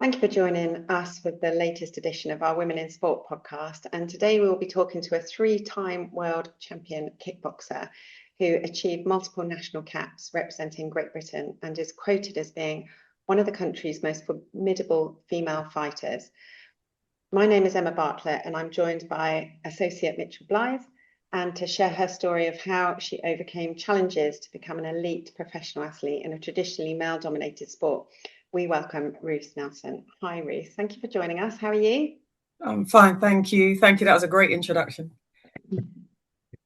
Thank you for joining us with the latest edition of our Women in Sport podcast. And today we will be talking to a three-time world champion kickboxer who achieved multiple national caps representing Great Britain and is quoted as being one of the country's most formidable female fighters. My name is Emma Bartlett and I'm joined by Associate Mitchell Blythe, and to share her story of how she overcame challenges to become an elite professional athlete in a traditionally male-dominated sport. We welcome Ruth Nelson. Hi, Ruth. Thank you for joining us. How are you? I'm fine, thank you. Thank you. That was a great introduction.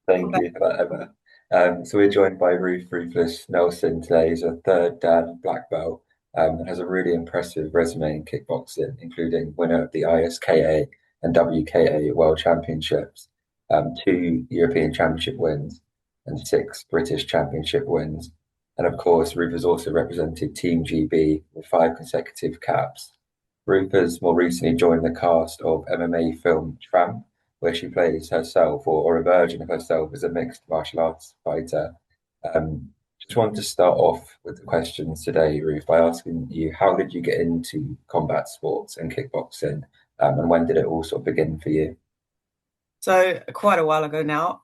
Thank you for that, Emma. So we're joined by Ruthless Nelson today. He's a third Dan black belt and has a really impressive resume in kickboxing, including winner of the ISKA and WKA World Championships, 2 European Championship wins, and 6 British Championship wins. And of course, Ruth has also represented Team GB with 5 consecutive caps. Ruth has more recently joined the cast of MMA film Tramp, where she plays herself or a version of herself as a mixed martial arts fighter. Just wanted to start off with the questions today, Ruth, by asking you, how did you get into combat sports and kickboxing, and when did it all sort of begin for you? So quite a while ago now.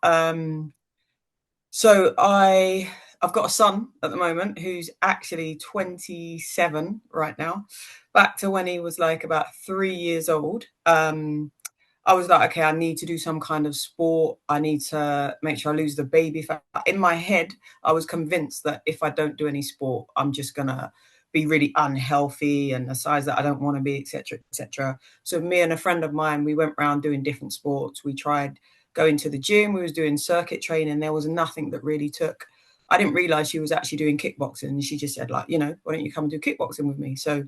I've got a son at the moment who's actually 27 right now. Back to when he was like about 3 years old. I was like, okay, I need to do some kind of sport. I need to make sure I lose the baby fat. In my head, I was convinced that if I don't do any sport, I'm just going to be really unhealthy and the size that I don't want to be, etc., etc. So me and a friend of mine, we went around doing different sports. We tried going to the gym. We was doing circuit training. There was nothing that really took. I didn't realize she was actually doing kickboxing. And she just said, like, why don't you come do kickboxing with me? So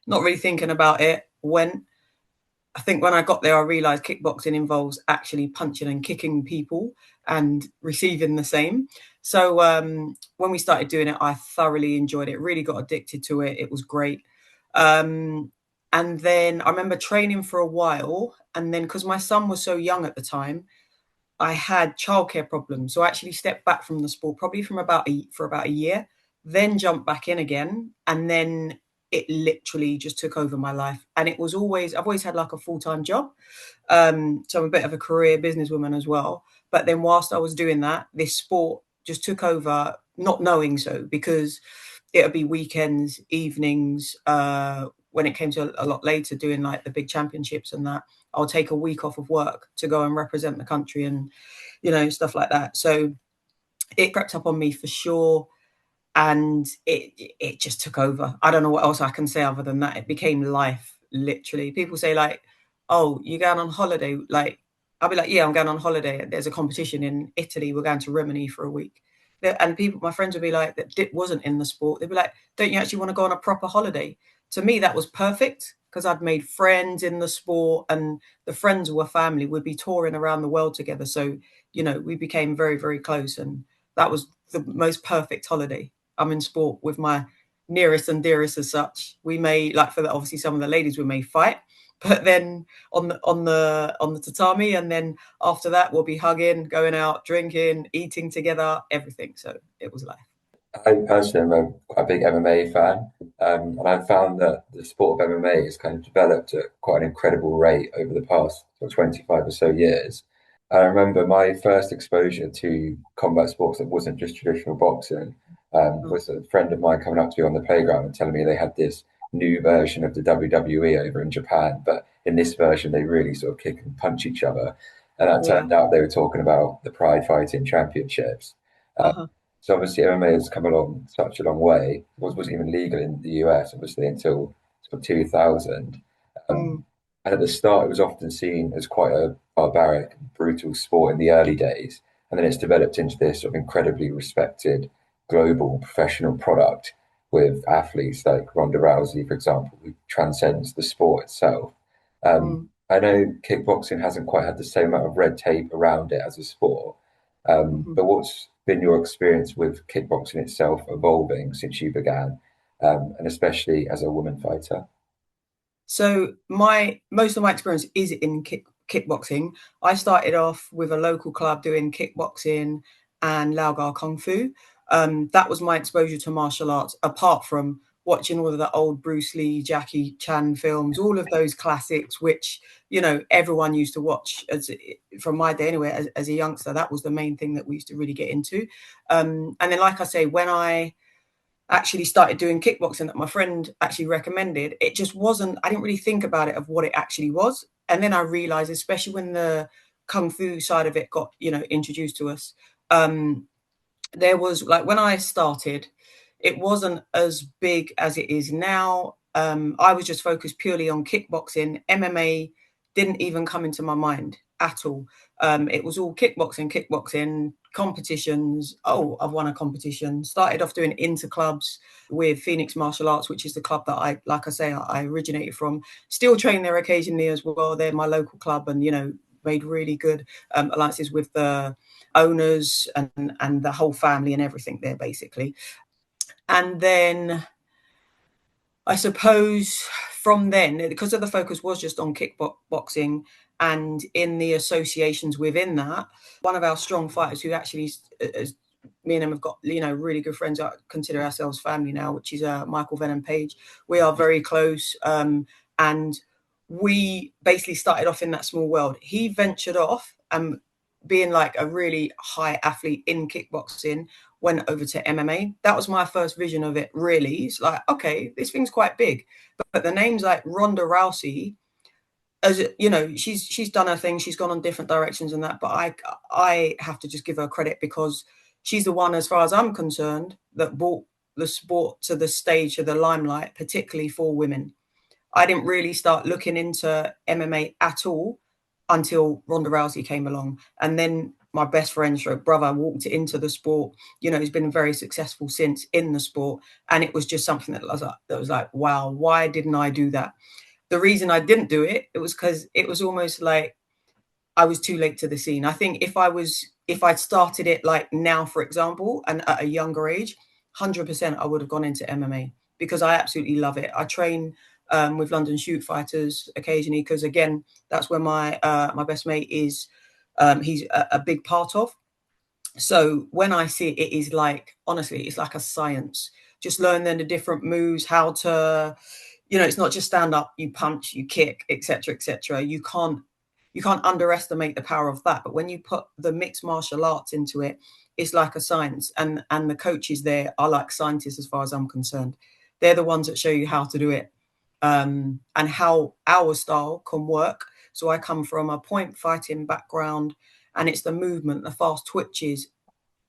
not really thinking about it. I think when I got there, I realized kickboxing involves actually punching and kicking people and receiving the same. So when we started doing it, I thoroughly enjoyed it, really got addicted to it. It was great. And then I remember training for a while. And then because my son was so young at the time, I had childcare problems. So I actually stepped back from the sport probably for about a year, then jumped back in again. And then it literally just took over my life. And I've always had like a full-time job. So I'm a bit of a career businesswoman as well. But then whilst I was doing that, this sport just took over, not knowing so, because it would be weekends, evenings, when it came to a lot later doing like the big championships and that, I'll take a week off of work to go and represent the country and, stuff like that. So it crept up on me for sure. And it just took over. I don't know what else I can say other than that. It became life, literally. People say like, oh, you're going on holiday. Like, I'll be like, yeah, I'm going on holiday. There's a competition in Italy. We're going to Rimini for a week. And my friends would be like, that wasn't in the sport. They'd be like, don't you actually want to go on a proper holiday? To me, that was perfect because I'd made friends in the sport and the friends were family. We'd be touring around the world together. So, we became very, very close. And that was the most perfect holiday. I'm in sport with my nearest and dearest as such. We may, like for obviously some of the ladies, we may fight, but then on the tatami, and then after that we'll be hugging, going out, drinking, eating together, everything. So it was life. I personally am quite a big MMA fan, and I've found that the sport of MMA has kind of developed at quite an incredible rate over the past 25 or so years. I remember my first exposure to combat sports that wasn't just traditional boxing was a friend of mine coming up to me on the playground and telling me they had this new version of the WWE over in Japan, but in this version they really sort of kick and punch each other. And that turned out they were talking about the Pride Fighting Championships. So obviously MMA has come along such a long way. It wasn't even legal in the US, obviously, until sort of 2000. And at the start, it was often seen as quite a barbaric, brutal sport in the early days. And then it's developed into this sort of incredibly respected global professional product with athletes like Ronda Rousey, for example, who transcends the sport itself. I know kickboxing hasn't quite had the same amount of red tape around it as a sport, but what's been your experience with kickboxing itself evolving since you began, and especially as a woman fighter? So most of my experience is in kickboxing. I started off with a local club doing kickboxing and Laogai Kung Fu. That was my exposure to martial arts, apart from watching all of the old Bruce Lee, Jackie Chan films, all of those classics, which, you know, everyone used to watch from my day anyway, as a youngster. That was the main thing that we used to really get into. And then, like I say, when I actually started doing kickboxing that my friend actually recommended, it just wasn't, I didn't really think about it of what it actually was. And then I realized, especially when the Kung Fu side of it got, you know, introduced to us, there was, like, when I started, it wasn't as big as it is now. I was just focused purely on kickboxing. MMA didn't even come into my mind at all. It was all kickboxing, competitions. Oh, I've won a competition. Started off doing interclubs with Phoenix Martial Arts, which is the club that I originated from. Still train there occasionally as well. They're my local club, and, you know, made really good alliances with the owners and the whole family and everything there, basically. And then I suppose from then, because of the focus was just on kickboxing and in the associations within that, one of our strong fighters who actually, as me and him have got, you know, really good friends, I consider ourselves family now, which is Michael Venom Page. We are very close, and we basically started off in that small world. He ventured off, being like a really high athlete in kickboxing, went over to MMA. That was my first vision of it, really. It's like, okay, this thing's quite big. But the names like Ronda Rousey, as you know, she's done her thing, she's gone on different directions and that, but I have to just give her credit, because she's the one, as far as I'm concerned, that brought the sport to the stage, to the limelight, particularly for women. I didn't really start looking into MMA at all until Ronda Rousey came along. And then my best friend, brother, walked into the sport. You know, he's been very successful since in the sport. And it was just something that was like, wow, why didn't I do that? The reason I didn't do it, it was because it was almost like I was too late to the scene. I think if I'd started it like now, for example, and at a younger age, 100% I would have gone into MMA, because I absolutely love it. I train with London Shoot Fighters occasionally, because, again, that's where my best mate is. He's a big part of. So when I see it, it is like, honestly, it's like a science. Just learning the different moves, how to, you know, it's not just stand up, you punch, you kick, etc., etc. You can't underestimate the power of that. But when you put the mixed martial arts into it, it's like a science. And the coaches there are like scientists, as far as I'm concerned. They're the ones that show you how to do it, and how our style can work. So I come from a point fighting background, and it's the movement, the fast twitches.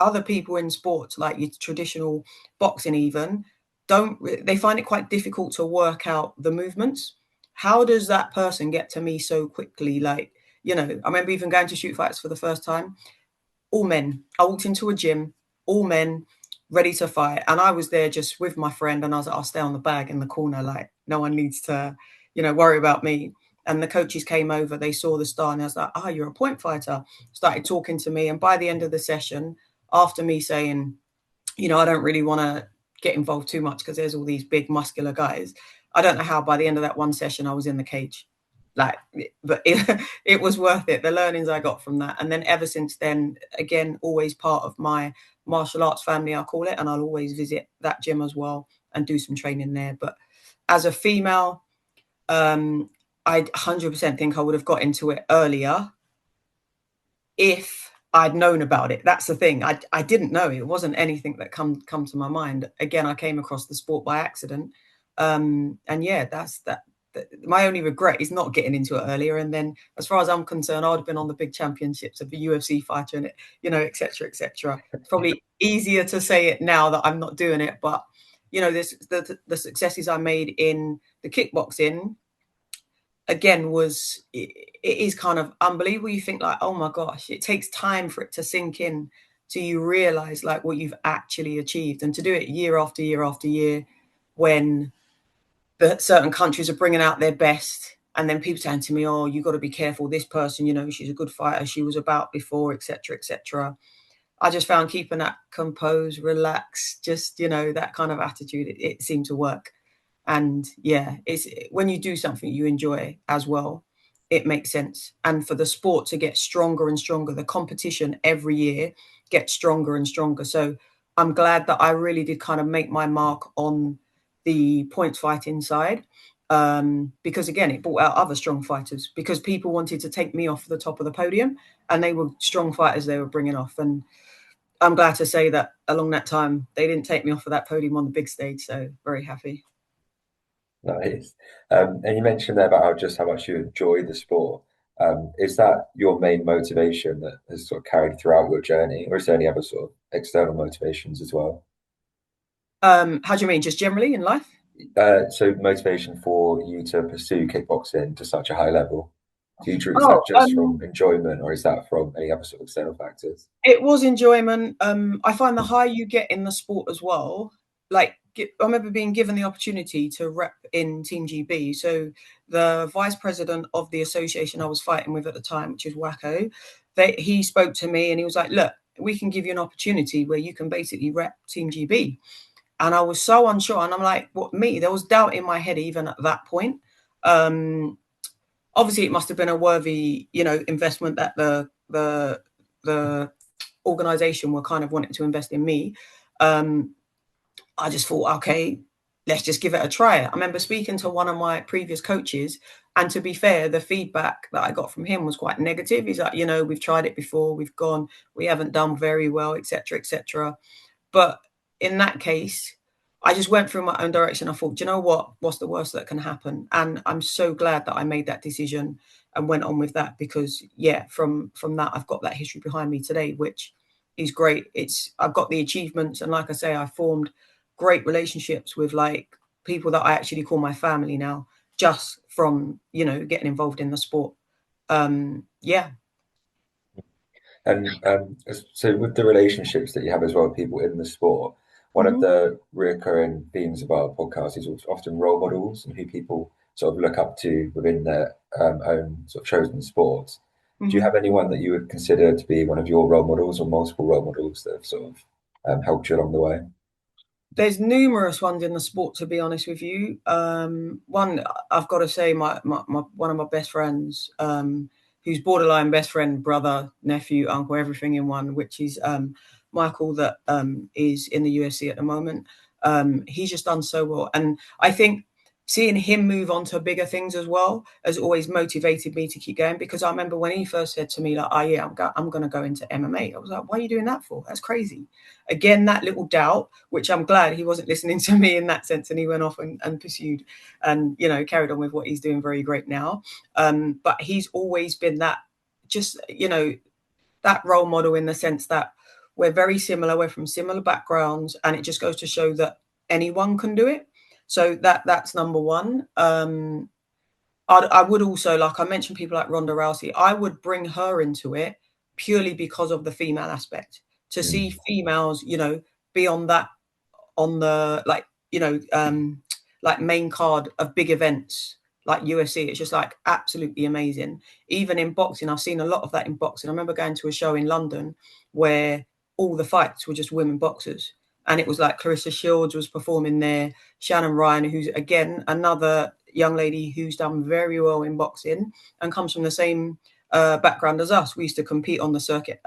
Other people in sports, like your traditional boxing even, they find it quite difficult to work out the movements. How does that person get to me so quickly? Like, you know, I remember even going to shoot fights for the first time. All men. I walked into a gym, all men, ready to fight. And I was there just with my friend, and I was like, I'll stay on the bag in the corner. Like, no one needs to, you know, worry about me. And the coaches came over, they saw the star, and I was like, oh, you're a point fighter. Started talking to me. And by the end of the session, after me saying, you know, I don't really want to get involved too much because there's all these big muscular guys, I don't know how by the end of that one session I was in the cage. Like, but it was worth it, the learnings I got from that. And then ever since then, again, always part of my martial arts family, I call it, and I'll always visit that gym as well and do some training there. But as a female, I 100% think I would have got into it earlier if I'd known about it. That's the thing. I didn't know. It wasn't anything that come to my mind. Again, I came across the sport by accident. And yeah, that's that. My only regret is not getting into it earlier. And then, as far as I'm concerned, I would have been on the big championships of the UFC fighter, and, you know, et cetera, et cetera. It's probably easier to say it now that I'm not doing it. But, you know, the successes I made in the kickboxing, again, it is kind of unbelievable. You think like, oh my gosh, it takes time for it to sink in, till you realize like what you've actually achieved, and to do it year after year after year, when certain countries are bringing out their best, and then people saying to me, oh, you got to be careful, this person, you know, she's a good fighter, she was about before, etc., etc. I just found keeping that composed, relaxed, just, you know, that kind of attitude, it seemed to work. And yeah, it's when you do something you enjoy as well, it makes sense. And for the sport to get stronger and stronger, the competition every year gets stronger and stronger. So I'm glad that I really did kind of make my mark on the points fighting side, because again, it brought out other strong fighters, because people wanted to take me off the top of the podium, and they were strong fighters they were bringing off. And I'm glad to say that along that time, they didn't take me off of that podium on the big stage. So very happy. Nice. And you mentioned there about how much you enjoy the sport. Is that your main motivation that has sort of carried throughout your journey, or is there any other sort of external motivations as well? How do you mean? Just generally in life? So motivation for you to pursue kickboxing to such a high level. Is that Oh, just from enjoyment, or is that from any other sort of external factors? it was enjoyment. I find the higher you get in the sport as well, like I remember being given the opportunity to rep in Team GB. So the vice president of the association I was fighting with at the time, which is Wacko, he spoke to me and he was like, look, we can give you an opportunity where you can basically rep Team GB. And I was so unsure. And I'm like, what, me? There was doubt in my head even at that point. Obviously, it must have been a worthy, investment that the organization were kind of wanting to invest in me. I just thought, okay, let's just give it a try. I remember speaking to one of my previous coaches, and to be fair, the feedback that I got from him was quite negative. He's like, we've tried it before, we've gone, we haven't done very well, etc., etc. But in that case, I just went through my own direction. I thought, you know what? What's the worst that can happen? And I'm so glad that I made that decision and went on with that, because from that, I've got that history behind me today, which is great. I've got the achievements, and like I say, I formed great relationships with like people that I actually call my family now, just from getting involved in the sport. Yeah. And so with the relationships that you have as well, with people in the sport, one of Mm-hmm. the recurring themes of our podcast is often role models and who people sort of look up to within their own sort of chosen sports. Do you Mm-hmm. have anyone that you would consider to be one of your role models, or multiple role models that have sort of helped you along the way? There's numerous ones in the sport, to be honest with you. One, I've got to say, my one of my best friends, who's borderline best friend, brother, nephew, uncle, everything in one, which is Michael, that is in the UFC at the moment. He's just done so well, and I think seeing him move on to bigger things as well has always motivated me to keep going. Because I remember when he first said to me, like, "Oh yeah, I'm going to go into MMA." I was like, "Why are you doing that for? That's crazy." Again, that little doubt, which I'm glad he wasn't listening to me in that sense, and he went off and pursued and carried on with what he's doing very great now. But he's always been that, just that role model, in the sense that we're very similar, we're from similar backgrounds, and it just goes to show that anyone can do it. So that's number one. I would also, like I mentioned, people like Ronda Rousey, I would bring her into it purely because of the female aspect. To see females, be on that, on the like main card of big events like UFC, it's just like absolutely amazing. Even in boxing, I've seen a lot of that in boxing. I remember going to a show in London where all the fights were just women boxers, and it was like Clarissa Shields was performing there, Shannon Ryan, who's again another young lady who's done very well in boxing and comes from the same background as us. We used to compete on the circuit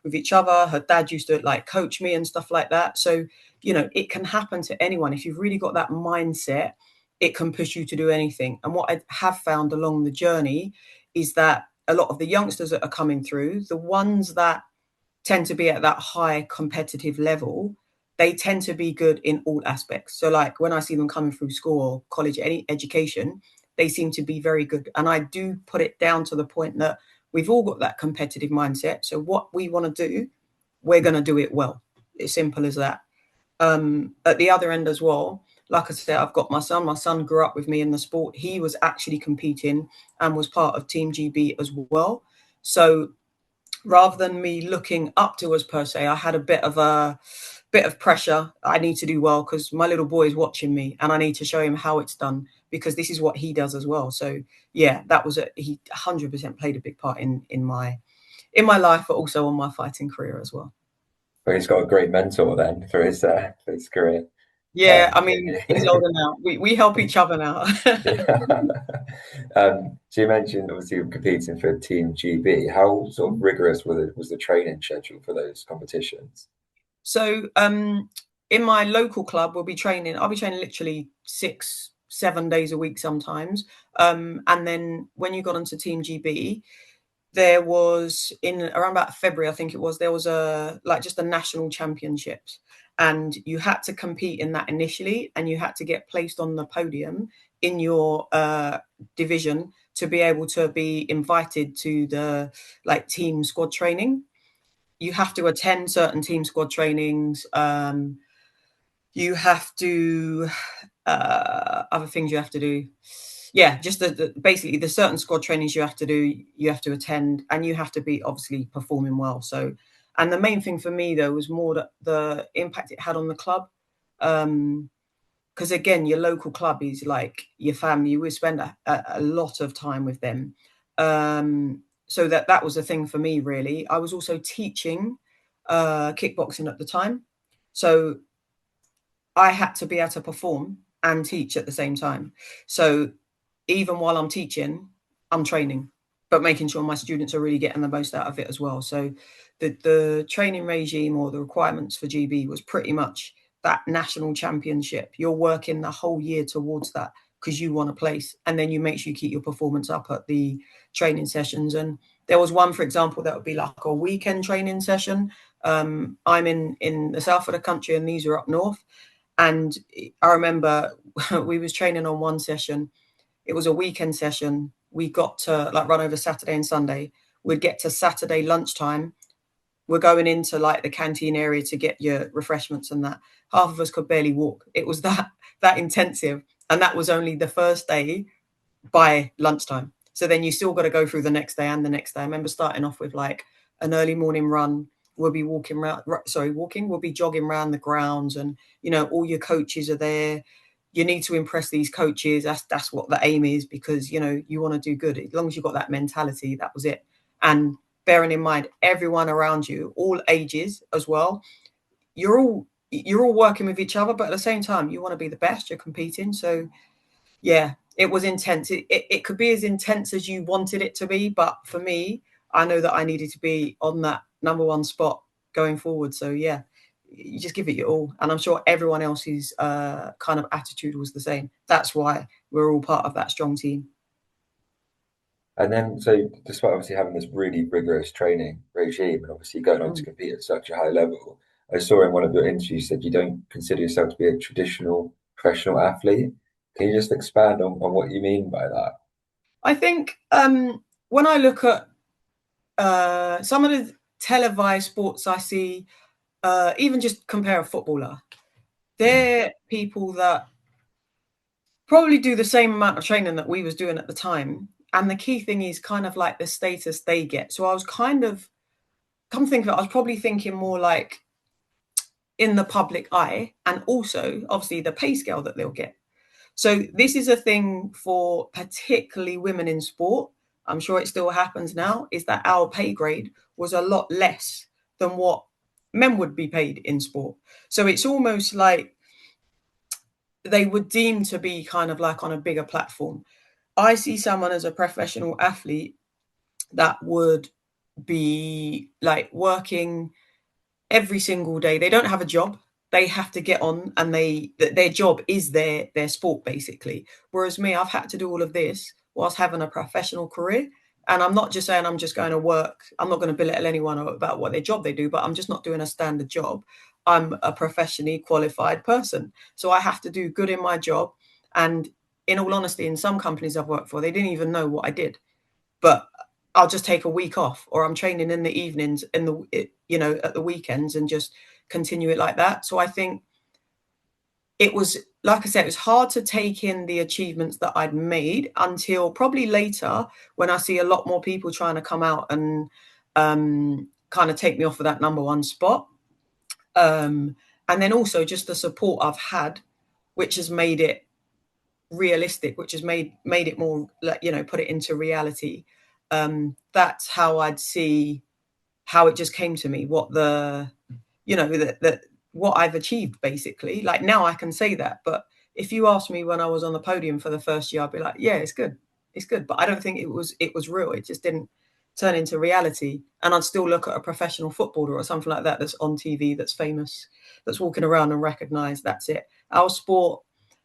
with each other. Her dad used to like coach me and stuff like that. So it can happen to anyone. If you've really got that mindset, it can push you to do anything. And what I have found along the journey is that a lot of the youngsters that are coming through, the ones that tend to be at that high competitive level, they tend to be good in all aspects. So like when I see them coming through school or college, any education, they seem to be very good. And I do put it down to the point that we've all got that competitive mindset. So what we want to do, we're going to do it well. It's simple as that. At the other end as well, like I said, I've got my son. My son grew up with me in the sport. He was actually competing and was part of Team GB as well. So rather than me looking up to us per se, I had a bit of pressure. I need to do well because my little boy is watching me, and I need to show him how it's done, because this is what he does as well. So yeah, that was he 100% played a big part in my life, but also on my fighting career as well. But he's got a great mentor then for his career. Yeah, I mean, he's older now. We help each other now. Yeah. So you mentioned obviously you're competing for Team GB. How sort of rigorous was the training schedule for those competitions? So in my local club, I'll be training literally 6-7 days a week sometimes. And then when you got onto Team GB, there was in around about February, I think it was, there was just a national championships, and you had to compete in that initially, and you had to get placed on the podium in your division to be able to be invited to the team squad training. You have to attend certain team squad trainings. You have to other things you have to do. Yeah, just basically the certain squad trainings you have to do, you have to attend, and you have to be obviously performing well. So, and the main thing for me though was more the impact it had on the club. Because again, your local club is like your family. We spend a lot of time with them. So that was a thing for me, really. I was also teaching kickboxing at the time. So I had to be able to perform and teach at the same time. So even while I'm teaching, I'm training, but making sure my students are really getting the most out of it as well. So the training regime or the requirements for GB was pretty much that national championship. You're working the whole year towards that because you want a place, and then you make sure you keep your performance up at the training sessions. And there was one, for example, that would be like a weekend training session. I'm in the south of the country, and these are up north. And I remember we was training on one session. It was a weekend session. We got to run over Saturday and Sunday. We'd get to Saturday lunchtime. We're going into the canteen area to get your refreshments and that. Half of us could barely walk. It was that intensive. And that was only the first day by lunchtime. So then you still got to go through the next day and the next day. I remember starting off with an early morning run. We'll be we'll be jogging around the grounds, and all your coaches are there. You need to impress these coaches. That's what the aim is, because you want to do good. As long as you've got that mentality, that was it. And bearing in mind, everyone around you, all ages as well, you're all working with each other, but at the same time you want to be the best. You're competing. So yeah, it was intense. It could be as intense as you wanted it to be, but for me, I know that I needed to be on that number one spot going forward. So yeah, you just give it your all. And I'm sure everyone else's kind of attitude was the same. That's why we're all part of that strong team. And then, so despite obviously having this really rigorous training regime and obviously going on to compete at such a high level, I saw in one of your interviews you said you don't consider yourself to be a traditional professional athlete. Can you just expand on what you mean by that? I think when I look at some of the televised sports I see, even just compare a footballer, they're people that probably do the same amount of training that we was doing at the time. And the key thing is kind of like the status they get. So I was kind of, come think of it, I was probably thinking more like in the public eye, and also obviously the pay scale that they'll get. So this is a thing for particularly women in sport. I'm sure it still happens now, is that our pay grade was a lot less than what men would be paid in sport. So it's almost like they would deem to be kind of like on a bigger platform. I see someone as a professional athlete that would be working every single day. They don't have a job. They have to get on, and their job is their sport basically. Whereas me, I've had to do all of this whilst having a professional career. And I'm not just saying I'm just going to work. I'm not going to belittle anyone about what their job they do, but I'm just not doing a standard job. I'm a professionally qualified person. So I have to do good in my job. And in all honesty, in some companies I've worked for, they didn't even know what I did. But I'll just take a week off, or I'm training in the evenings, at the weekends, and just continue it like that. So I think it was, like I said, it was hard to take in the achievements that I'd made until probably later, when I see a lot more people trying to come out and kind of take me off of that number one spot. And then also just the support I've had, which has made it realistic, which has made it more, put it into reality. That's how I'd see how it just came to me, what what I've achieved basically. Like now I can say that, but if you asked me when I was on the podium for the first year, I'd be like, yeah, it's good. But I don't think it was real. It just didn't turn into reality. And I'd still look at a professional footballer or something like that that's on TV, that's famous, that's walking around and recognised. That's it. Our sport,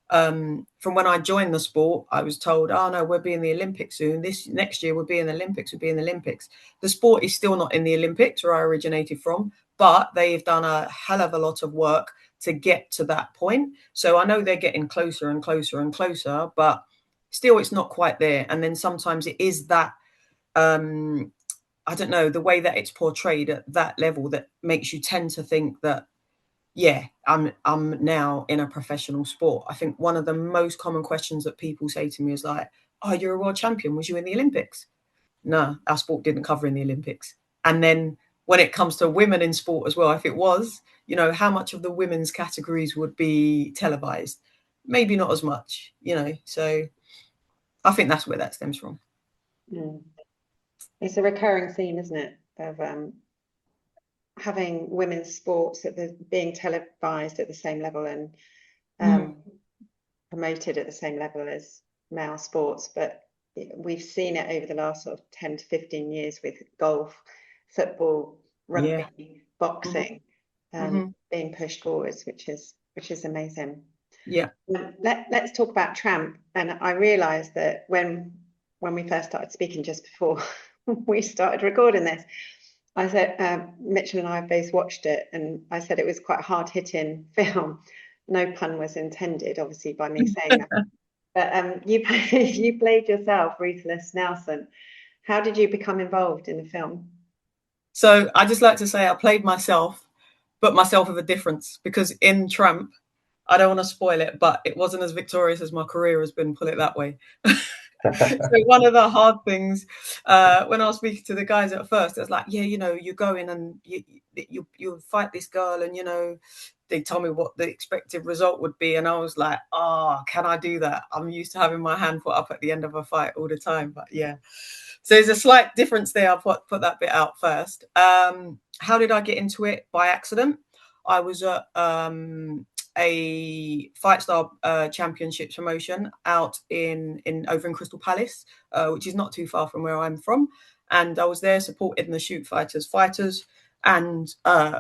from when I joined the sport, I was told, oh no, we'll be in the Olympics soon. This next year we'll be in the Olympics, we'll be in the Olympics. The sport is still not in the Olympics where I originated from, but they've done a hell of a lot of work to get to that point. So I know they're getting closer and closer and closer, but still it's not quite there. And then sometimes it is that I don't know, the way that it's portrayed at that level that makes you tend to think that, yeah, I'm now in a professional sport. I think one of the most common questions that people say to me is like, oh, you're a world champion. Was you in the Olympics? No, our sport didn't cover in the Olympics. And then when it comes to women in sport as well, if it was, you know, how much of the women's categories would be televised? Maybe not as much, you know. So I think that's where that stems from. Mm. It's a recurring theme, isn't it, of having women's sports being televised at the same level and promoted at the same level as male sports. But we've seen it over the last sort of 10 to 15 years with golf, football, rugby, boxing being pushed forwards, which is amazing. Yeah. Let's talk about Tramp. And I realised that when we first started speaking, just before we started recording this, I said, Mitchell and I both watched it, and I said it was quite a hard-hitting film. No pun was intended, obviously, by me saying that. But you played yourself, Ruth Nelson. How did you become involved in the film? So I just like to say I played myself, but myself with a difference, because in Tramp, I don't want to spoil it, but it wasn't as victorious as my career has been, put it that way. So one of the hard things when I was speaking to the guys at first, it was like, yeah, you know, you go in and you fight this girl, and you know, they told me what the expected result would be, and I was like, oh, can I do that? I'm used to having my hand put up at the end of a fight all the time. But yeah, so there's a slight difference there. I'll put that bit out first. How did I get into it? By accident. I was at a Fight Star Championships promotion out in over in Crystal Palace, which is not too far from where I'm from, and I was there supporting the Shoot Fighters and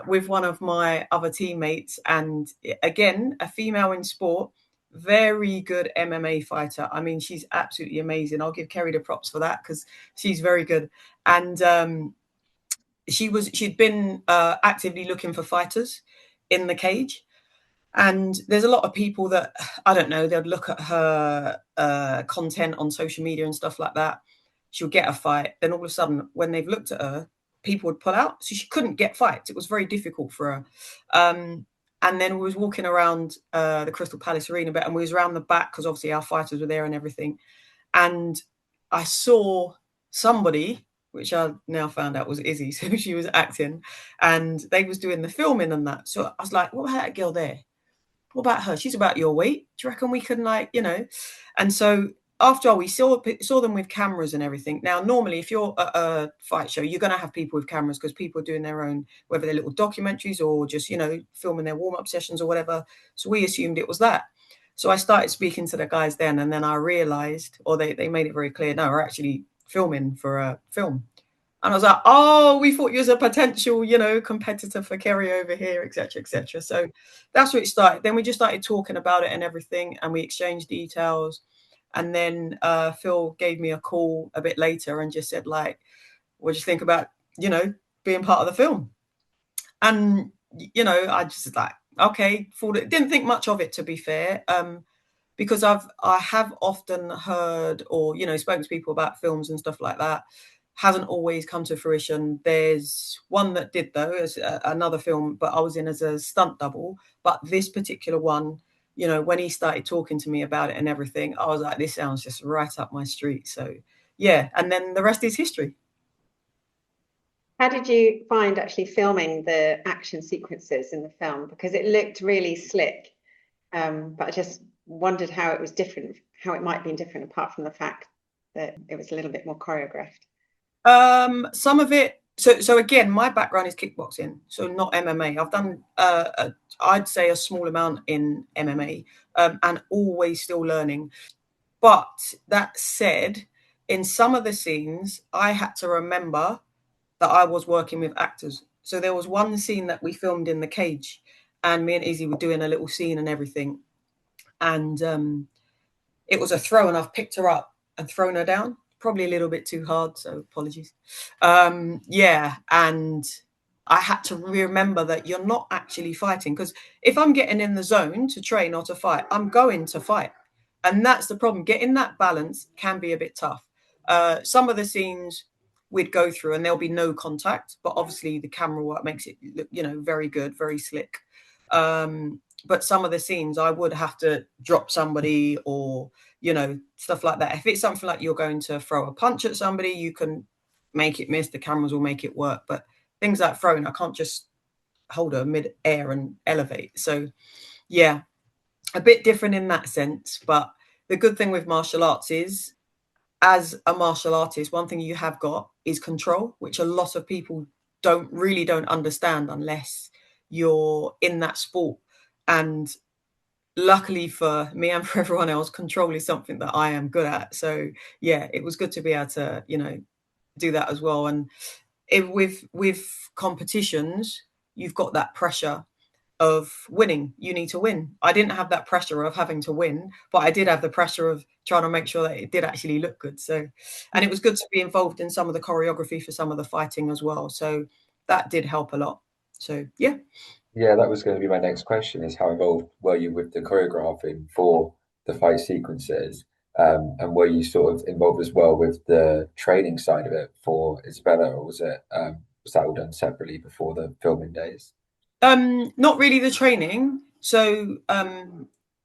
with one of my other teammates, and again, a female in sport, very good MMA fighter. I mean, she's absolutely amazing. I'll give Kerry the props for that, because she's very good. And she'd been actively looking for fighters in the cage. And there's a lot of people that, I don't know, they'd look at her content on social media and stuff like that. She'll get a fight. Then all of a sudden, when they've looked at her, people would pull out. So she couldn't get fights. It was very difficult for her. And then we was walking around the Crystal Palace Arena bit, and we was around the back because obviously our fighters were there and everything. And I saw somebody, which I now found out was Izzy, so she was acting, and they was doing the filming and that. So I was like, what about that girl there? What about her? She's about your weight. Do you reckon we can, like, you know? And so after all, we saw them with cameras and everything. Now, normally, if you're at a fight show, you're going to have people with cameras because people are doing their own, whether they're little documentaries or just, you know, filming their warm-up sessions or whatever. So we assumed it was that. So I started speaking to the guys then, and then I realized, or they made it very clear, no, we're actually filming for a film. And I was like, oh, we thought you was a potential, you know, competitor for Kerry over here, etc., etc. So that's where it started. Then we just started talking about it and everything, and we exchanged details. And then Phil gave me a call a bit later and just said, like, what do you think about, you know, being part of the film? And, you know, I just like, okay, didn't think much of it, to be fair. Because I have often heard, or, you know, spoken to people about films and stuff like that. Hasn't always come to fruition. There's one that did, though, as another film, but I was in as a stunt double. But this particular one, you know, when he started talking to me about it and everything, I was like, this sounds just right up my street. So, yeah. And then the rest is history. How did you find actually filming the action sequences in the film? Because it looked really slick, but I just wondered how it was different, how it might be different, apart from the fact that it was a little bit more choreographed. Some of it. So again, my background is kickboxing, so not MMA. I've done, I'd say, a small amount in MMA, and always still learning. But that said, in some of the scenes, I had to remember that I was working with actors. So there was one scene that we filmed in the cage, and me and Izzy were doing a little scene and everything. And it was a throw, and I've picked her up and thrown her down. Probably a little bit too hard, so apologies. Yeah, and I had to remember that you're not actually fighting, because if I'm getting in the zone to train or to fight, I'm going to fight. And that's the problem. Getting that balance can be a bit tough. Some of the scenes we'd go through and there'll be no contact, but obviously the camera work makes it look, very good, very slick. But some of the scenes I would have to drop somebody or, stuff like that. If it's something like you're going to throw a punch at somebody, you can make it miss, the cameras will make it work. But things like throwing, I can't just hold her mid-air and elevate. So yeah, a bit different in that sense. But the good thing with martial arts is, as a martial artist, one thing you have got is control, which a lot of people don't understand unless you're in that sport. And luckily for me and for everyone else, control is something that I am good at. So yeah, it was good to be able to, do that as well. And with competitions, you've got that pressure of winning. You need to win. I didn't have that pressure of having to win, but I did have the pressure of trying to make sure that it did actually look good. So, and it was good to be involved in some of the choreography for some of the fighting as well. So that did help a lot. So yeah. Yeah, that was going to be my next question, is how involved were you with the choreographing for the fight sequences? And were you sort of involved as well with the training side of it for Isabella, or was that all done separately before the filming days? Not really the training. So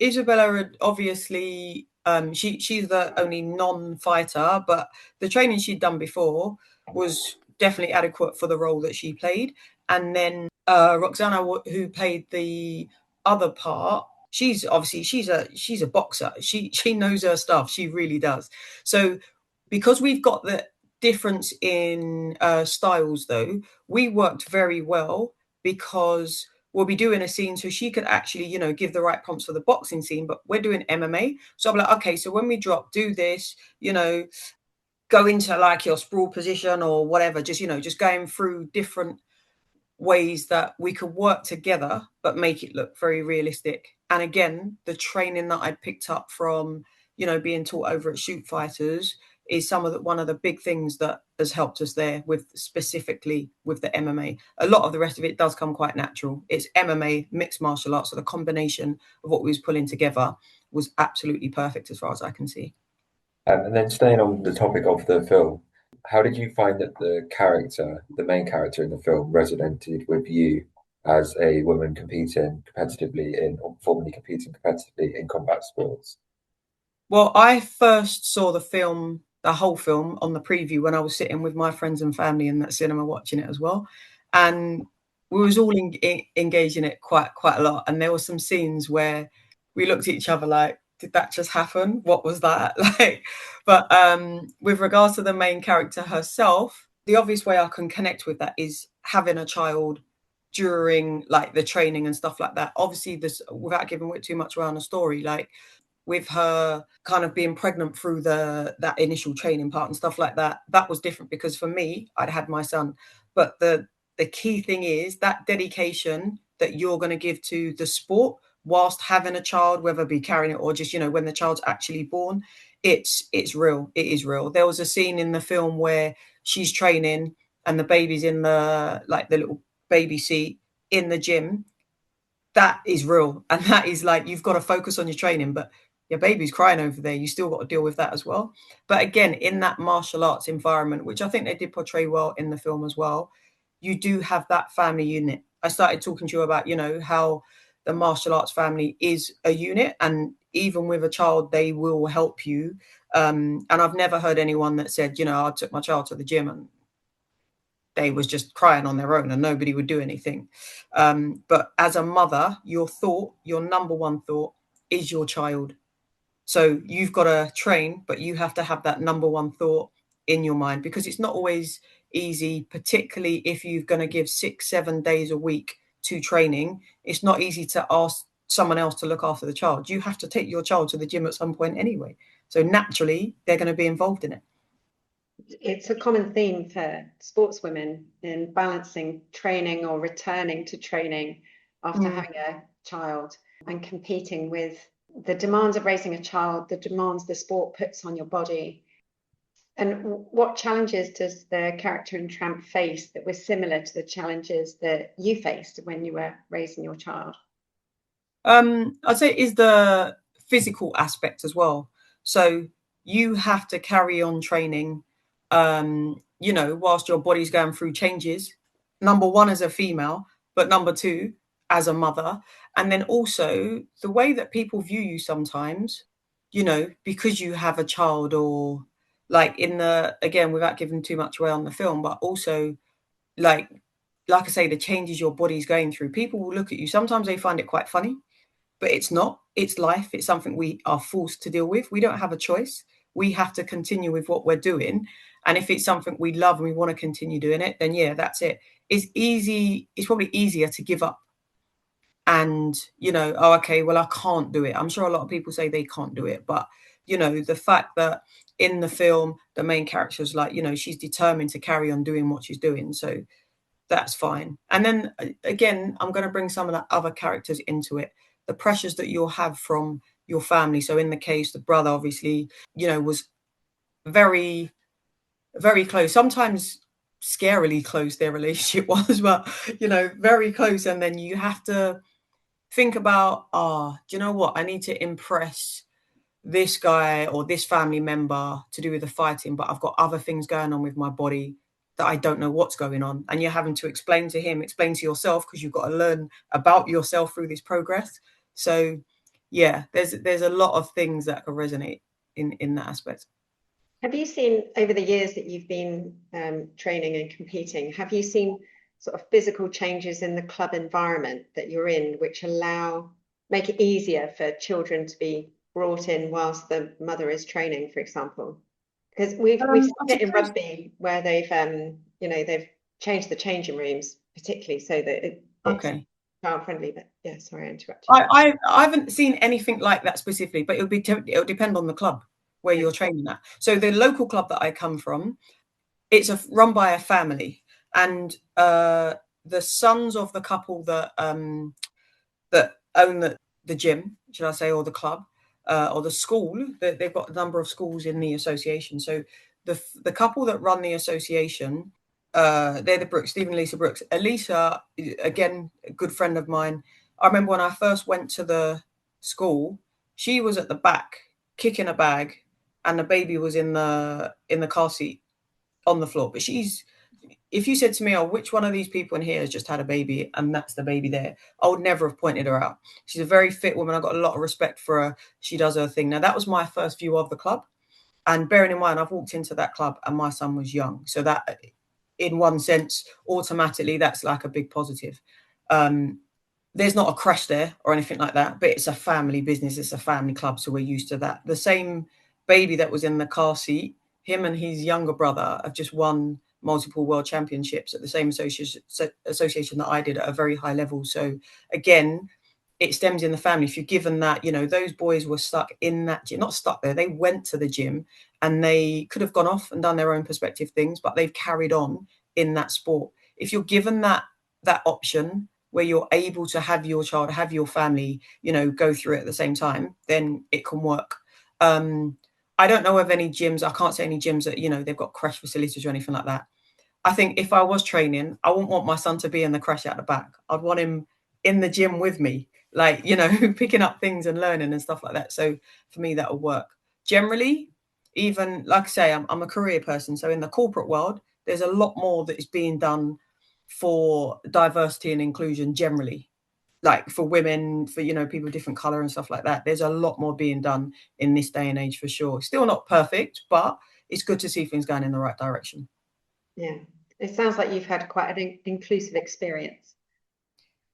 Isabella had obviously she's the only non-fighter, but the training she'd done before was definitely adequate for the role that she played. And then Roxana, who played the other part, she's a boxer. She knows her stuff. She really does. So because we've got the difference in styles, though, we worked very well, because we'll be doing a scene so she could actually, give the right prompts for the boxing scene, but we're doing MMA. So I'm like, okay, so when we drop, do this, go into like your sprawl position or whatever, just going through different ways that we could work together but make it look very realistic. And again, the training that I'd picked up from being taught over at Shoot Fighters is one of the big things that has helped us there, with specifically with the MMA. A lot of the rest of it does come quite natural. It's MMA, mixed martial arts, so the combination of what we was pulling together was absolutely perfect as far as I can see. And then staying on the topic of the film, how did you find that the main character in the film, resonated with you as a woman formerly competing competitively in combat sports? Well, I first saw the whole film, on the preview when I was sitting with my friends and family in that cinema watching it as well. And we was all engaged in it quite a lot. And there were some scenes where we looked at each other like, did that just happen? What was that? But with regards to the main character herself, the obvious way I can connect with that is having a child during like the training and stuff like that. Obviously, this, without giving it too much around the story, like with her kind of being pregnant through that initial training part and stuff like that, that was different, because for me, I'd had my son. But the key thing is that dedication that you're going to give to the sport whilst having a child, whether it be carrying it or just, when the child's actually born, it's real. It is real. There was a scene in the film where she's training and the baby's in the little baby seat in the gym. That is real. And that is like, you've got to focus on your training, but your baby's crying over there. You still got to deal with that as well. But again, in that martial arts environment, which I think they did portray well in the film as well, you do have that family unit. I started talking to you about, how the martial arts family is a unit, and even with a child, they will help you. And I've never heard anyone that said, I took my child to the gym and they was just crying on their own and nobody would do anything. But as a mother, your number one thought is your child. So you've got to train, but you have to have that number one thought in your mind, because it's not always easy, particularly if you're going to give 6-7 days a week to training. It's not easy to ask someone else to look after the child. You have to take your child to the gym at some point anyway. So naturally, they're going to be involved in it. It's a common theme for sportswomen in balancing training or returning to training after having a child and competing with the demands of raising a child, the demands the sport puts on your body. And what challenges does the character in Tramp face that were similar to the challenges that you faced when you were raising your child? I'd say is the physical aspect as well. So you have to carry on training, whilst your body's going through changes. Number one, as a female, but number two, as a mother. And then also the way that people view you sometimes, because you have a child, or like again, without giving too much away on the film, but also like I say, the changes your body's going through. People will look at you. Sometimes they find it quite funny, but it's not. It's life. It's something we are forced to deal with. We don't have a choice. We have to continue with what we're doing. And if it's something we love and we want to continue doing it, then yeah, that's it. It's easy. It's probably easier to give up and, oh, okay, well, I can't do it. I'm sure a lot of people say they can't do it. But, the fact that in the film, the main character is like, she's determined to carry on doing what she's doing. So that's fine. And then again, I'm going to bring some of the other characters into it. The pressures that you'll have from your family. So in the case, the brother obviously, was very, very close. Sometimes scarily close their relationship was, but, very close. And then you have to think about, do you know what? I need to impress this guy or this family member to do with the fighting, but I've got other things going on with my body that I don't know what's going on. And you're having to explain to him, explain to yourself, because you've got to learn about yourself through this progress. So yeah, there's a lot of things that can resonate in that aspect. Have you seen, over the years that you've been training and competing, have you seen sort of physical changes in the club environment that you're in, which make it easier for children to be brought in whilst the mother is training, for example? Because we've seen it in rugby where they've changed the changing rooms, particularly so that it's child friendly. But yeah, sorry, I interrupted you. I haven't seen anything like that specifically, but it'll depend on the club where you're training at. So the local club that I come from, it's run by a family, and the sons of the couple that own the gym, should I say, or the club, or the school. They've got a number of schools in the association. So the couple that run the association, they're the Brooks, Stephen and Lisa Brooks. Elisa, again, a good friend of mine. I remember when I first went to the school, she was at the back kicking a bag, and the baby was in the car seat on the floor. But if you said to me, oh, which one of these people in here has just had a baby and that's the baby there, I would never have pointed her out. She's a very fit woman. I've got a lot of respect for her. She does her thing. Now, that was my first view of the club. And bearing in mind, I've walked into that club and my son was young. So that, in one sense, automatically, that's like a big positive. There's not a crash there or anything like that, but it's a family business. It's a family club. So we're used to that. The same baby that was in the car seat, him and his younger brother have just won multiple world championships at the same association that I did at a very high level. So again, it stems in the family. If you're given that, those boys were stuck in that gym, not stuck there. They went to the gym and they could have gone off and done their own perspective things, but they've carried on in that sport. If you're given that option where you're able to have your child, have your family, go through it at the same time, then it can work. I don't know of any gyms. I can't say any gyms that, they've got crash facilities or anything like that. I think if I was training, I wouldn't want my son to be in the crash at the back. I'd want him in the gym with me, like, picking up things and learning and stuff like that. So for me, that will work. Generally, even like I say, I'm a career person. So in the corporate world, there's a lot more that is being done for diversity and inclusion generally. Like for women, for, people of different color and stuff like that. There's a lot more being done in this day and age for sure. Still not perfect, but it's good to see things going in the right direction. Yeah. It sounds like you've had quite an inclusive experience.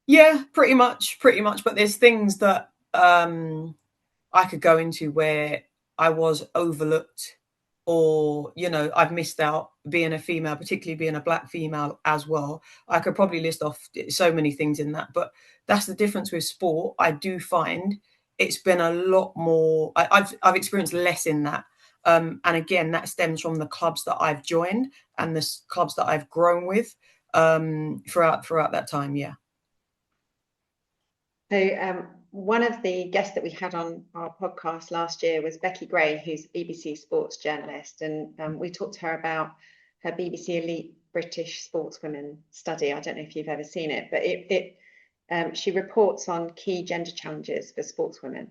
Yeah, pretty much. But there's things that I could go into where I was overlooked, or, I've missed out being a female, particularly being a black female as well. I could probably list off so many things in that, but that's the difference with sport. I do find it's been a lot more, I've experienced less in that. And again, that stems from the clubs that I've joined and the clubs that I've grown with throughout that time. Yeah. So one of the guests that we had on our podcast last year was Becky Gray, who's a BBC sports journalist, and we talked to her about her BBC Elite British Sportswomen study. I don't know if you've ever seen it, but she reports on key gender challenges for sportswomen.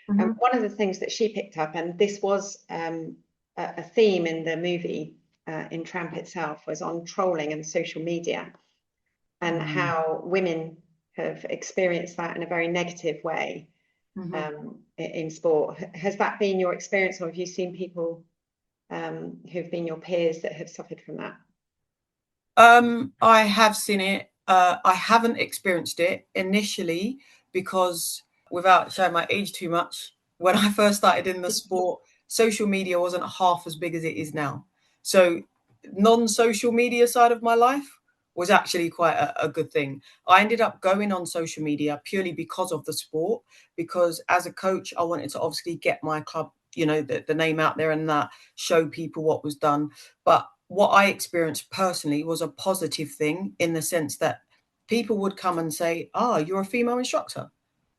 Mm-hmm. And one of the things that she picked up, and this was a theme in the movie in Tramp itself, was on trolling and social media, and how women have experienced that in a very negative way in sport. Has that been your experience, or have you seen people who've been your peers that have suffered from that? I have seen it. I haven't experienced it initially because, without showing my age too much, when I first started in the sport, social media wasn't half as big as it is now. So non-social media side of my life was actually quite a good thing. I ended up going on social media purely because of the sport, because as a coach, I wanted to obviously get my club, the name out there and that, show people what was done. But what I experienced personally was a positive thing, in the sense that people would come and say, you're a female instructor.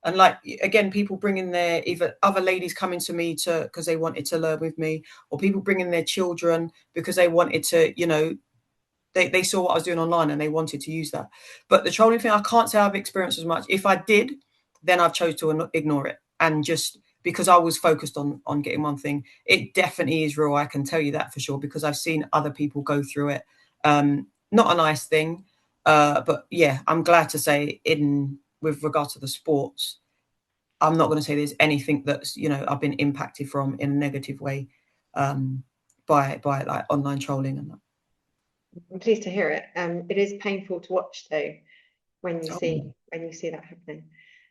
And again, people bringing their, either other ladies coming to me because they wanted to learn with me, or people bringing their children because they wanted to, they saw what I was doing online and they wanted to use that. But the trolling thing, I can't say I've experienced as much. If I did, then I've chose to ignore it, and just because I was focused on getting one thing. It definitely is real. I can tell you that for sure, because I've seen other people go through it. Not a nice thing, but yeah, I'm glad to say with regard to the sports, I'm not going to say there's anything that's, I've been impacted from in a negative way by like online trolling and that. I'm pleased to hear it. It is painful to watch, though, when you see that happening.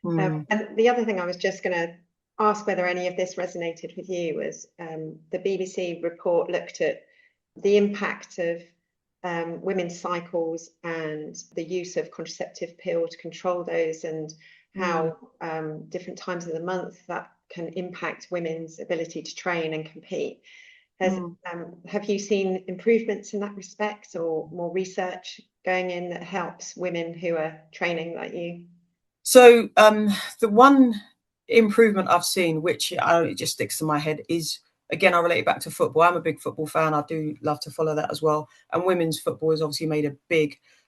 And the other thing I was just going to ask whether any of this resonated with you was the BBC report looked at the impact of women's cycles and the use of contraceptive pill to control those, and how different times of the month that can impact women's ability to train and compete. Have you seen improvements in that respect, or more research going in that helps women who are training like you? So the one improvement I've seen, which it just sticks to my head, is, again, I relate it back to football. I'm a big football fan. I do love to follow that as well. And women's football has obviously made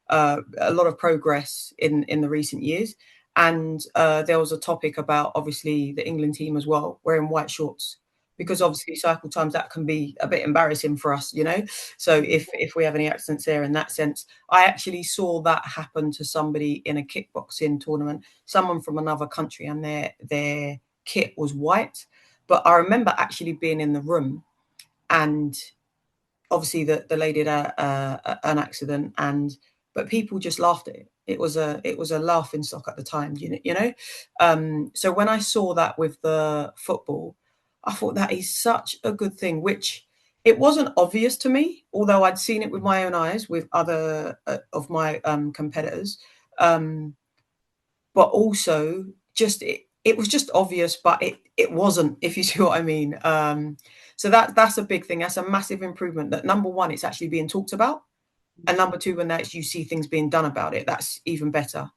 a lot of progress in the recent years. And there was a topic about, obviously, the England team as well, wearing white shorts, because obviously cycle times, that can be a bit embarrassing for us, So if we have any accidents there in that sense, I actually saw that happen to somebody in a kickboxing tournament, someone from another country, and their kit was white. But I remember actually being in the room, and obviously the lady had an accident, but people just laughed at it. It was a laughing stock at the time, So when I saw that with the football, I thought that is such a good thing, which it wasn't obvious to me, although I'd seen it with my own eyes with other of my competitors. But also just it was just obvious, but it wasn't, if you see what I mean. So that's a big thing. That's a massive improvement, that number one, it's actually being talked about. And number two, when you see things being done about it, that's even better.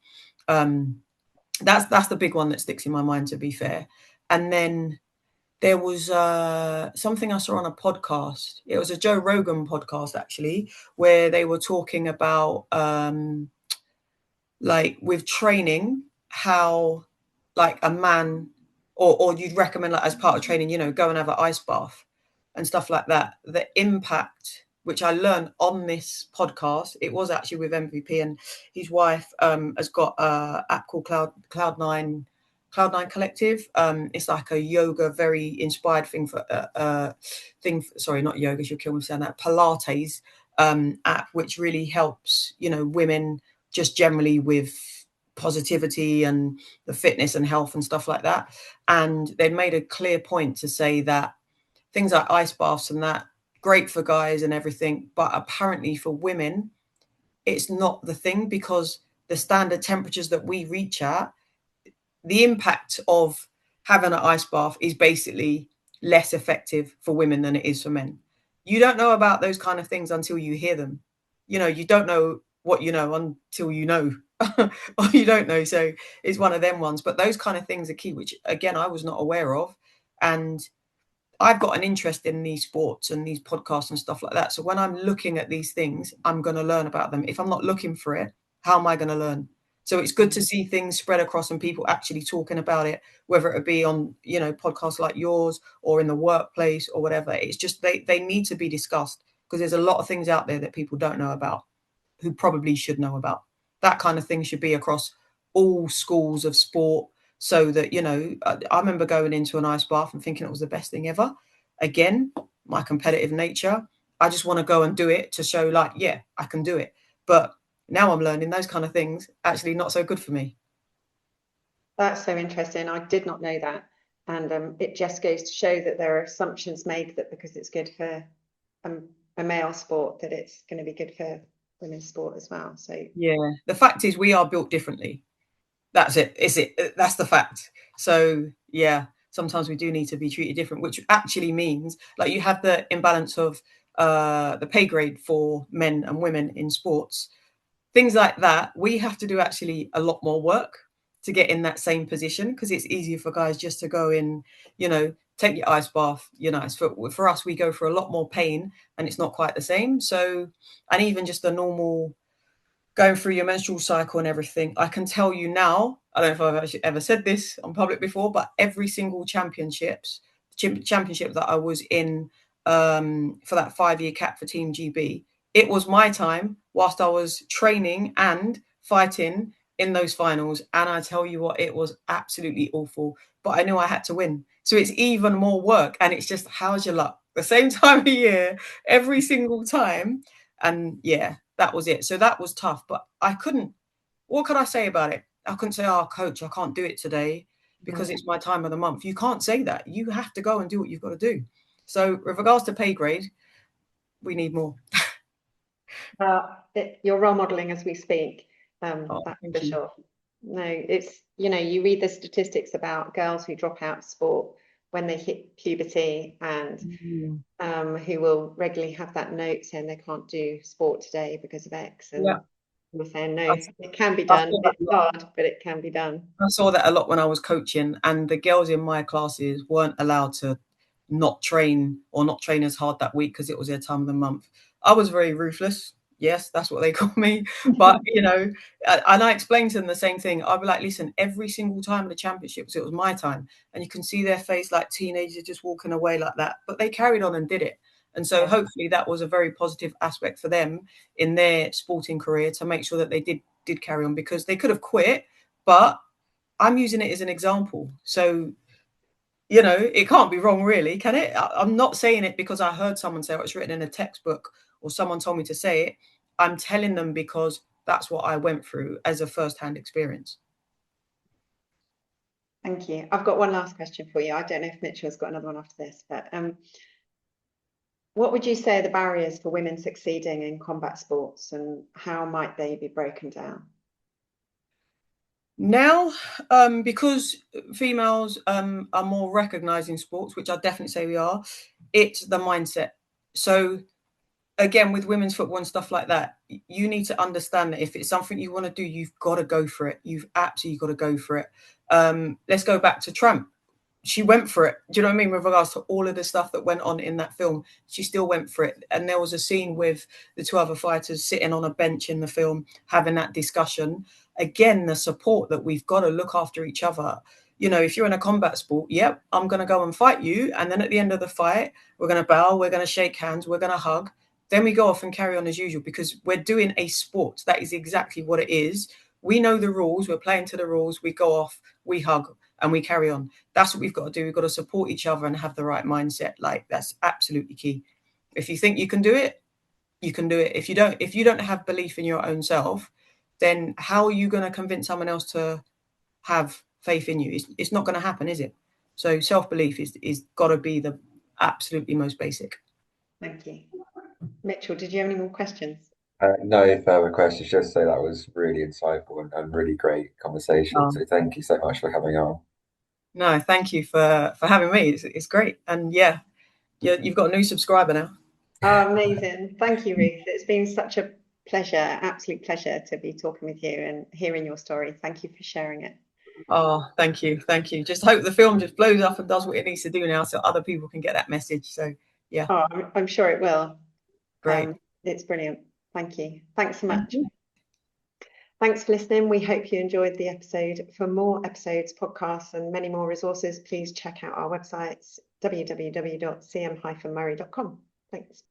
That's the big one that sticks in my mind, to be fair. And then there was something I saw on a podcast. It was a Joe Rogan podcast, actually, where they were talking about like with training, how like a man, or you'd recommend, like, as part of training, go and have an ice bath and stuff like that. The impact, which I learned on this podcast, it was actually with MVP, and his wife has got an app called Cloud9 Collective. It's like a yoga, very inspired thing for sorry, not yoga, she'll kill me saying that, Pilates app, which really helps, women just generally with positivity and the fitness and health and stuff like that. And they made a clear point to say that things like ice baths and that, great for guys and everything, but apparently for women, it's not the thing, because the standard temperatures that we reach at, the impact of having an ice bath is basically less effective for women than it is for men. You don't know about those kind of things until you hear them. You don't know what you know until you know, or you don't know. So it's one of them ones. But those kind of things are key, which again I was not aware of, and I've got an interest in these sports and these podcasts and stuff like that. So when I'm looking at these things, I'm going to learn about them. If I'm not looking for it, how am I going to learn? So it's good to see things spread across and people actually talking about it, whether it be on, podcasts like yours or in the workplace or whatever. It's just they need to be discussed because there's a lot of things out there that people don't know about who probably should know about. That kind of thing should be across all schools of sport so that, I remember going into an ice bath and thinking it was the best thing ever. Again, my competitive nature, I just want to go and do it to show like, yeah, I can do it. But now I'm learning those kind of things actually not so good for me. That's so interesting. I did not know that. And it just goes to show that there are assumptions made that because it's good for a male sport, that it's going to be good for women's sport as well. So yeah, the fact is we are built differently. That's it. That's the fact. So yeah, sometimes we do need to be treated different, which actually means like you have the imbalance of the pay grade for men and women in sports. Things like that, we have to do actually a lot more work to get in that same position because it's easier for guys just to go in, take your ice bath. It's for us, we go for a lot more pain and it's not quite the same. So, and even just the normal going through your menstrual cycle and everything, I can tell you now, I don't know if I've actually ever said this on public before, but every single championship that I was in for that 5-year cap for Team GB, it was my time whilst I was training and fighting in those finals. And I tell you what, it was absolutely awful, but I knew I had to win. So it's even more work. And it's just, how's your luck? The same time of year, every single time. And yeah, that was it. So that was tough, but what could I say about it? I couldn't say, oh, coach, I can't do it today because it's my time of the month. You can't say that. You have to go and do what you've got to do. So with regards to pay grade, we need more. You're role modeling as we speak. That's for sure. No, it's, you read the statistics about girls who drop out of sport when they hit puberty and who will regularly have that note saying they can't do sport today because of X. And we're saying, no, it can be done. It's hard, but it can be done. I saw that a lot when I was coaching, and the girls in my classes weren't allowed to not train or not train as hard that week because it was their time of the month. I was very ruthless. Yes, that's what they call me. But, and I explained to them the same thing. I'd be like, listen, every single time of the championships, it was my time. And you can see their face like teenagers just walking away like that. But they carried on and did it. And so hopefully that was a very positive aspect for them in their sporting career to make sure that they did carry on, because they could have quit, but I'm using it as an example. So, it can't be wrong, really, can it? I'm not saying it because I heard someone say, it's written in a textbook or someone told me to say it. I'm telling them because that's what I went through as a first-hand experience. Thank you. I've got one last question for you. I don't know if Mitchell's got another one after this, but what would you say are the barriers for women succeeding in combat sports, and how might they be broken down? Now, because females are more recognised in sports, which I definitely say we are, it's the mindset. So again, with women's football and stuff like that, you need to understand that if it's something you want to do, you've got to go for it. You've absolutely got to go for it. Let's go back to Trump. She went for it. Do you know what I mean? With regards to all of the stuff that went on in that film, she still went for it. And there was a scene with the two other fighters sitting on a bench in the film, having that discussion. Again, the support that we've got to look after each other. If you're in a combat sport, yep, I'm going to go and fight you. And then at the end of the fight, we're going to bow, we're going to shake hands, we're going to hug. Then we go off and carry on as usual because we're doing a sport. That is exactly what it is. We know the rules. We're playing to the rules. We go off, we hug, and we carry on. That's what we've got to do. We've got to support each other and have the right mindset. Like, that's absolutely key. If you think you can do it, you can do it. If you don't have belief in your own self, then how are you going to convince someone else to have faith in you? It's not going to happen, is it? So self-belief is got to be the absolutely most basic. Thank you. Mitchell, did you have any more questions? No further questions. Just say that was really insightful and really great conversation. So thank you so much for coming on. No, thank you for having me. It's great. And yeah, you've got a new subscriber now. Oh, amazing. Thank you, Ruth. It's been such a pleasure, absolute pleasure to be talking with you and hearing your story. Thank you for sharing it. Oh, thank you. Thank you. Just hope the film just blows up and does what it needs to do now so other people can get that message. So, yeah. Oh, I'm sure it will. Great. It's brilliant. Thank you. Thanks so much. Mm-hmm. Thanks for listening. We hope you enjoyed the episode. For more episodes, podcasts, and many more resources, please check out our websites, www.cm-murray.com. Thanks.